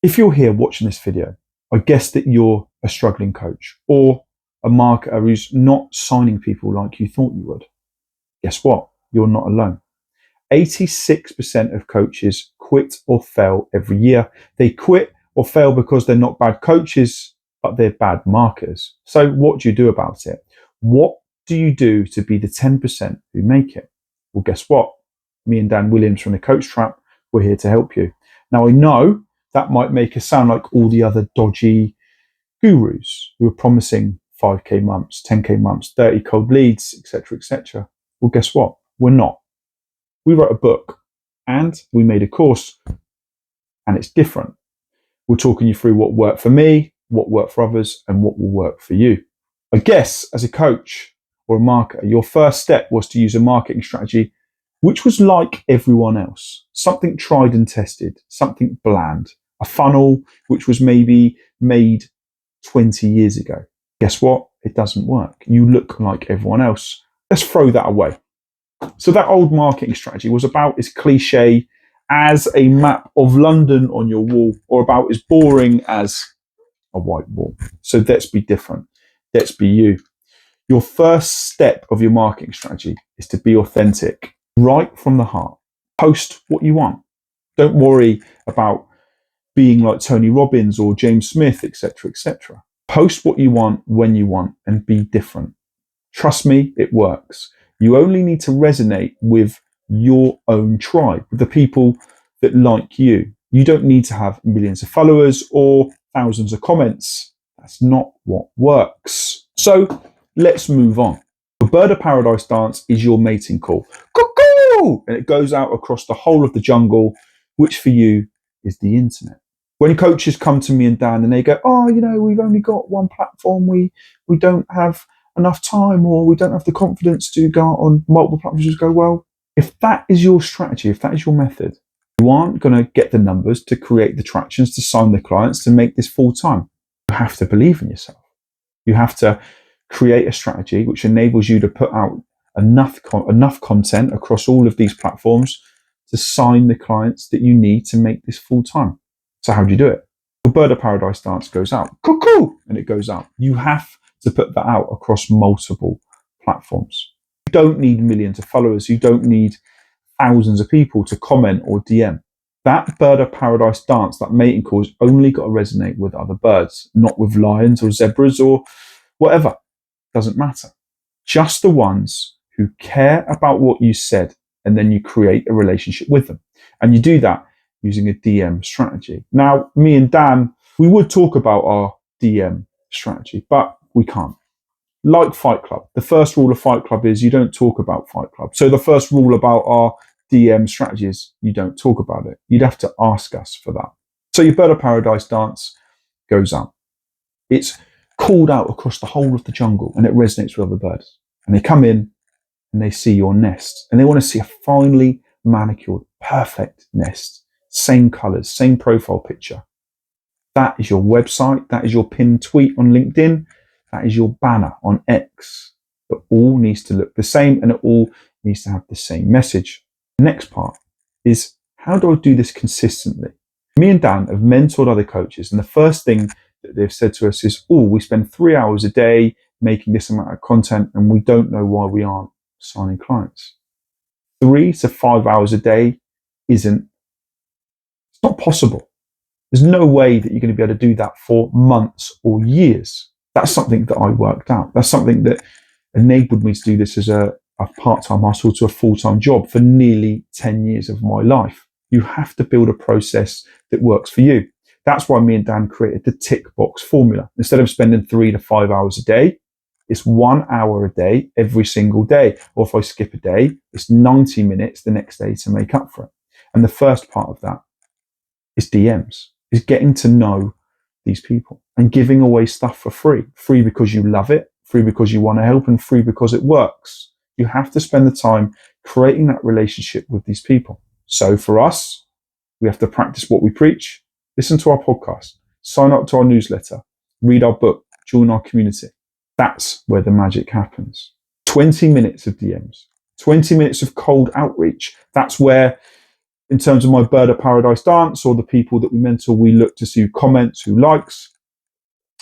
If you're here watching this video, I guess that you're a struggling coach or a marketer who's not signing people like you thought you would. Guess what? You're not alone. 86% of coaches quit or fail every year. They quit or fail because they're not bad coaches, but they're bad marketers. So what do you do about it? What do you do to be the 10% who make it? Well, guess what? Me and Dan Williams from the Coach Trap, we're here to help you. Now, I know that might make us sound like all the other dodgy gurus who are promising 5K months, 10K months, 30 cold leads, etc., etc. Well, guess what? We're not. We wrote a book and we made a course, and it's different. We're talking you through what worked for me, what worked for others, and what will work for you. I guess as a coach or a marketer, your first step was to use a marketing strategy which was like everyone else, something tried and tested, something bland, a funnel which was maybe made 20 years ago. Guess what? It doesn't work. You look like everyone else. Let's throw that away. So that old marketing strategy was about as cliche as a map of London on your wall, or about as boring as a white wall. So let's be different. Let's be you. Your first step of your marketing strategy is to be authentic, right from the heart. Post what you want. Don't worry about being like Tony Robbins or James Smith, etc., etc. Post what you want when you want and be different. Trust me, it works. You only need to resonate with your own tribe, with the people that like you. You don't need to have millions of followers or thousands of comments. That's not what works. So let's move on. The bird of paradise dance is your mating call. Cuckoo! And it goes out across the whole of the jungle, which for you is the internet. When coaches come to me and Dan and they go, we've only got one platform, we don't have enough time, or we don't have the confidence to go out on multiple platforms, just go, well, if that is your strategy, if that is your method, you aren't going to get the numbers to create the tractions, to sign the clients, to make this full time. You have to believe in yourself. You have to create a strategy which enables you to put out enough content across all of these platforms to sign the clients that you need to make this full time. So how do you do it? The bird of paradise dance goes out, cuckoo, and it goes out. You have to put that out across multiple platforms. You don't need millions of followers. You don't need thousands of people to comment or DM. That bird of paradise dance, that mating call, has only got to resonate with other birds, not with lions or zebras or whatever. Doesn't matter. Just the ones who care about what you said, and then you create a relationship with them. And you do that using a DM strategy. Now, me and Dan, we would talk about our DM strategy, but we can't. Like Fight Club, the first rule of Fight Club is you don't talk about Fight Club. So the first rule about our DM strategy is you don't talk about it. You'd have to ask us for that. So your bird of paradise dance goes out. It's called out across the whole of the jungle, and it resonates with other birds. And they come in and they see your nest, and they want to see a finely manicured, perfect nest. Same colors, same profile picture. That is your website. That is your pinned tweet on LinkedIn. That is your banner on X. It all needs to look the same, and it all needs to have the same message. The next part is, how do I do this consistently? Me and Dan have mentored other coaches, and the first thing that they've said to us is, we spend 3 hours a day making this amount of content, and we don't know why we aren't signing clients. 3 to 5 hours a day it's not possible. There's no way that you're going to be able to do that for months or years. That's something that I worked out. That's something that enabled me to do this as a part-time hustle to a full-time job for nearly 10 years of my life. You have to build a process that works for you. That's why me and Dan created the tick box formula. Instead of spending 3 to 5 hours a day, it's 1 hour a day every single day. Or if I skip a day, it's 90 minutes the next day to make up for it. And the first part of that is DMs, is getting to know these people and giving away stuff for free. Free because you love it, free because you want to help, and free because it works. You have to spend the time creating that relationship with these people. So for us, we have to practice what we preach, listen to our podcast, sign up to our newsletter, read our book, join our community. That's where the magic happens. 20 minutes of DMs, 20 minutes of cold outreach. That's where in terms of my Bird of Paradise dance or the people that we mentor, we look to see who comments, who likes,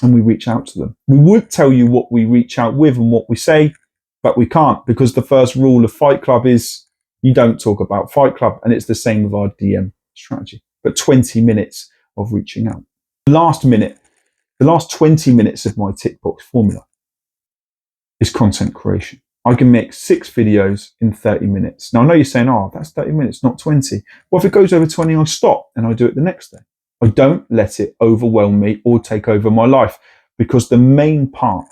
and we reach out to them. We would tell you what we reach out with and what we say, but we can't, because the first rule of Fight Club is you don't talk about Fight Club, and it's the same with our DM strategy. But 20 minutes of reaching out. The last 20 minutes of my tick box formula is content creation. I can make 6 videos in 30 minutes. Now I know you're saying, oh, that's 30 minutes, not 20. Well, if it goes over 20, I stop and I do it the next day. I don't let it overwhelm me or take over my life, because the main part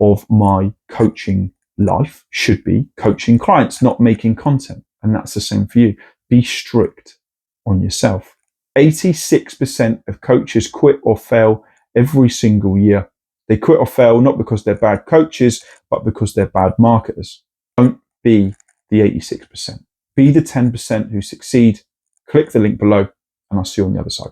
of my coaching life should be coaching clients, not making content. And that's the same for you. Be strict on yourself. 86% of coaches quit or fail every single year. They quit or fail not because they're bad coaches, but because they're bad marketers. Don't be the 86%. Be the 10% who succeed. Click the link below, and I'll see you on the other side.